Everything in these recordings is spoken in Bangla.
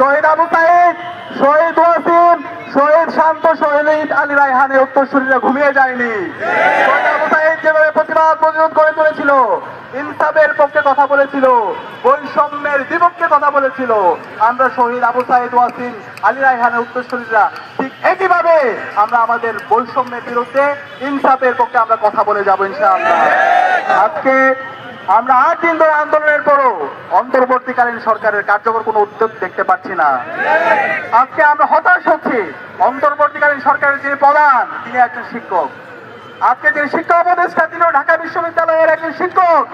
শহীদ আবু সাইদ, শহীদ ওয়াসিম, শহীদ শান্ত, শহীদ আলী রায়হানের উত্তরসূরিরা ঘুমিয়ে যায়নি। শহীদ আবু সাইদ যেভাবে প্রতিবাদ প্রতিরোধ করে চলেছিল, ইনসাফের পক্ষে কথা বলেছিল, বৈষম্যের বিপক্ষে কথা বলেছিল, আমরা শহীদ আবু সাইদ, ওয়াসিম, আলী রায়হানের উত্তরসূরিরা ঠিক একইভাবে আমরা আমাদের বৈষম্যের বিরুদ্ধে ইনসাফের পক্ষে আমরা কথা বলে যাবো ইনশাআল্লাহ। আজকে আমরা 8 দিন ধরে আন্দোলনের পরও অন্তর্বর্তীকালীন সরকারের কার্যকর কোনো উদ্যোগ দেখতে পাচ্ছি না। আজকে আমরা হতাশ হচ্ছি। অন্তর্বর্তীকালীন সরকারের যিনি প্রধান, তিনি একজন শিক্ষক। আজকে যিনি শিক্ষা উপদেষ্টা, তিনিও ঢাকা বিশ্ববিদ্যালয়ের একজন শিক্ষক।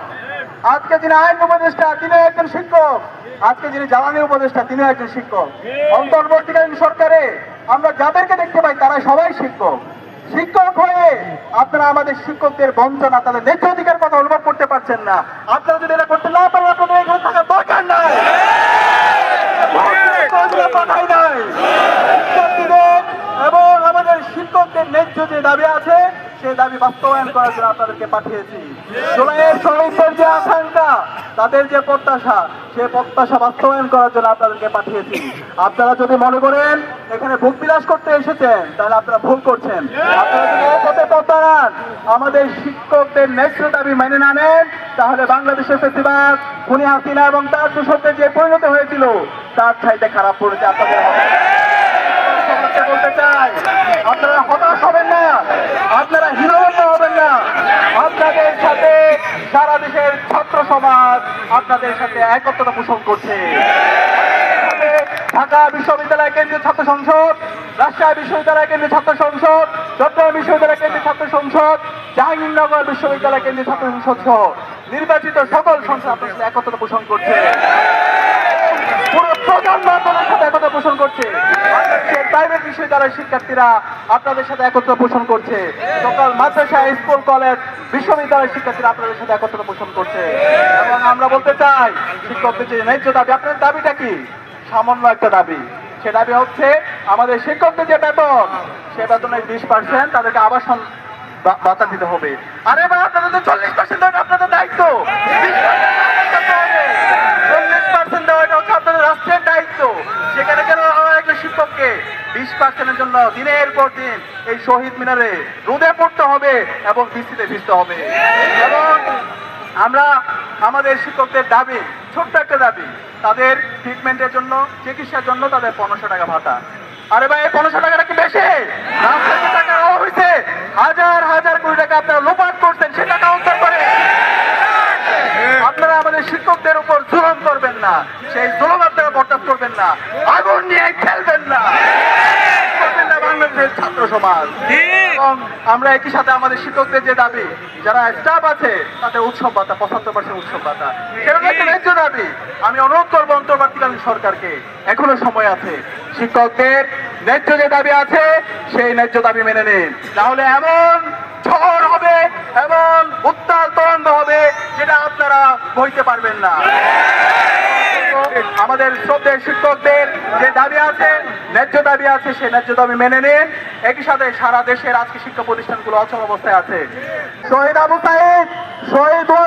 আজকে যিনি আইন উপদেষ্টা, তিনিও একজন শিক্ষক। আজকে যিনি জ্বালানি উপদেষ্টা, তিনিও একজন শিক্ষক। অন্তর্বর্তীকালীন সরকারে আমরা যাদেরকে দেখতে পাই তারা সবাই শিক্ষক। শিক্ষক হয়ে আপনারা আমাদের শিক্ষকদের বঞ্চনা, তাদের ন্যায্য অধিকার কথা অনুভব করতে পারছেন না। আপনারা যদি এটা করতে না পারেন, আপনাদের এখানে থাকার দরকার নাই। পাঠাই নাই শিক্ষার্থীদের এবং আমাদের শিক্ষকদের ন্যায্য যে দাবি আছে সেই দাবি বাস্তবায়ন করার জন্য আপনাদেরকে পাঠিয়েছি। জুলাইয়ের শ্রমিকদের যে আকাঙ্ক্ষা, তাদের যে প্রত্যাশা, সেই প্রত্যাশা বাস্তবায়ন করার জন্য আপনাদেরকে পাঠিয়েছি। আপনারা যদি মনে করেন এখানে ভোগ বিলাস করতে এসেছেন, তাহলে আপনারা ভুল করছেন। আপনারা যদি এই পথে পথ দাঁড়ান, আমাদের শিক্ষকদের ন্যায্য দাবি মেনে না নেন, তাহলে বাংলাদেশের ফ্যাসিবাদ, খুনি হাসিনা এবং তার দূষণের যে পরিণত হয়েছিল তার চাইতে খারাপ পড়েছে আপনাদের হবে। বলতে চাই, আপনারা হতাশ হবেন না, আপনারা হীনমন্য হবেন না। আপনাদের সাথে সারা দেশের ছাত্র সমাজ আপনাদের সাথে একত্রতা পোষণ করছে। ঢাকা বিশ্ববিদ্যালয় কেন্দ্রীয় ছাত্র সংসদ, রাজশাহী বিশ্ববিদ্যালয় কেন্দ্রীয় ছাত্র সংসদ, চট্টগ্রাম বিশ্ববিদ্যালয় কেন্দ্রীয় ছাত্র সংসদ, জাহাঙ্গীরনগর বিশ্ববিদ্যালয় কেন্দ্রীয় ছাত্র সংসদ সহ নির্বাচিত সকল সংসদ আপনার সাথে একত্রতা পোষণ করছে। পুরো প্রজন্ম আপনাদের সাথে একতা পোষণ করছে। বাংলাদেশের প্রাইভেট বিশ্ববিদ্যালয়ের শিক্ষার্থীরা আপনাদের সাথে একত্র পোষণ করছে। সকল মাদ্রাসা, স্কুল, কলেজ, বিশ্ববিদ্যালয়ের শিক্ষার্থীরা আপনাদের সাথে একত্র পোষণ করছে। এবং আমরা বলতে চাই, শিক্ষকদের যে ন্যায্য দাবি, আপনাদের দাবিটা কি? সামান্য একটা দাবি। সে দাবি হচ্ছে আমাদের শিক্ষকদের যে বেতন, সে বেতনের 20% তাদেরকে আবাসন ভাতা দিতে হবে। আরে ভাই, আপনাদের তো 40% দেওয়া আপনাদের দায়িত্ব। 40% দেওয়াটা হচ্ছে আপনাদের রাষ্ট্রের দায়িত্ব। সেখানে কেন একটা শিক্ষককে 20%-এর জন্য দিনের পর দিন এই শহীদ মিনারে রোদে পড়তে হবে এবং বৃষ্টিতে ভিজতে হবে? এবং আমরা আমাদের শিক্ষকদের দাবি, ছোট্ট একটা দাবি, তাদের ট্রিটমেন্টের জন্য, চিকিৎসার জন্য তাদের 1500 টাকা ভাতা। আরে ভাই, 1500 টাকাটা কি বেশি? রাস্তায় টাকা দেওয়া হয়েছে, হাজার হাজার কোটি টাকা আপনারা লোপাট করছেন, সে টাকা উদ্ধার করে। আপনারা আমাদের শিক্ষকদের উপর জুলুম করবেন না, সেই জুলুম আপনারা বরদাস্ত করবেন না, আগুন নিয়ে খেলবেন না, করবেন না বাংলাদেশের ছাত্র সমাজ। এবং আমরা একই সাথে আমাদের শিক্ষকদের যে দাবি, যারা স্টাফ আছে তাদের উৎসব ভাতা, 75% উৎসব ভাতা, সেরকম একটা ন্যায্য দাবি। আমি অনুরোধ করবো অন্তর্বর্তীকালীন সরকারকে, এখনো সময় আছে, শিক্ষকদের ন্যায্য যে দাবি আছে সেই ন্যায্য দাবি মেনে নিন। তাহলে এমন ঝড় হবে, এমন উত্তাল তরঙ্গ হবে যেটা আপনারা বইতে পারবেন না। আমাদের শ্রদ্ধেয় শিক্ষকদের যে দাবি আছে, ন্যায্য দাবি আছে, সেই ন্যায্য দাবি মেনে নিন। একই সাথে সারা দেশের আজকে শিক্ষা প্রতিষ্ঠানগুলো অচল অবস্থায় আছে। শহীদ আবু সাইদ, শহীদ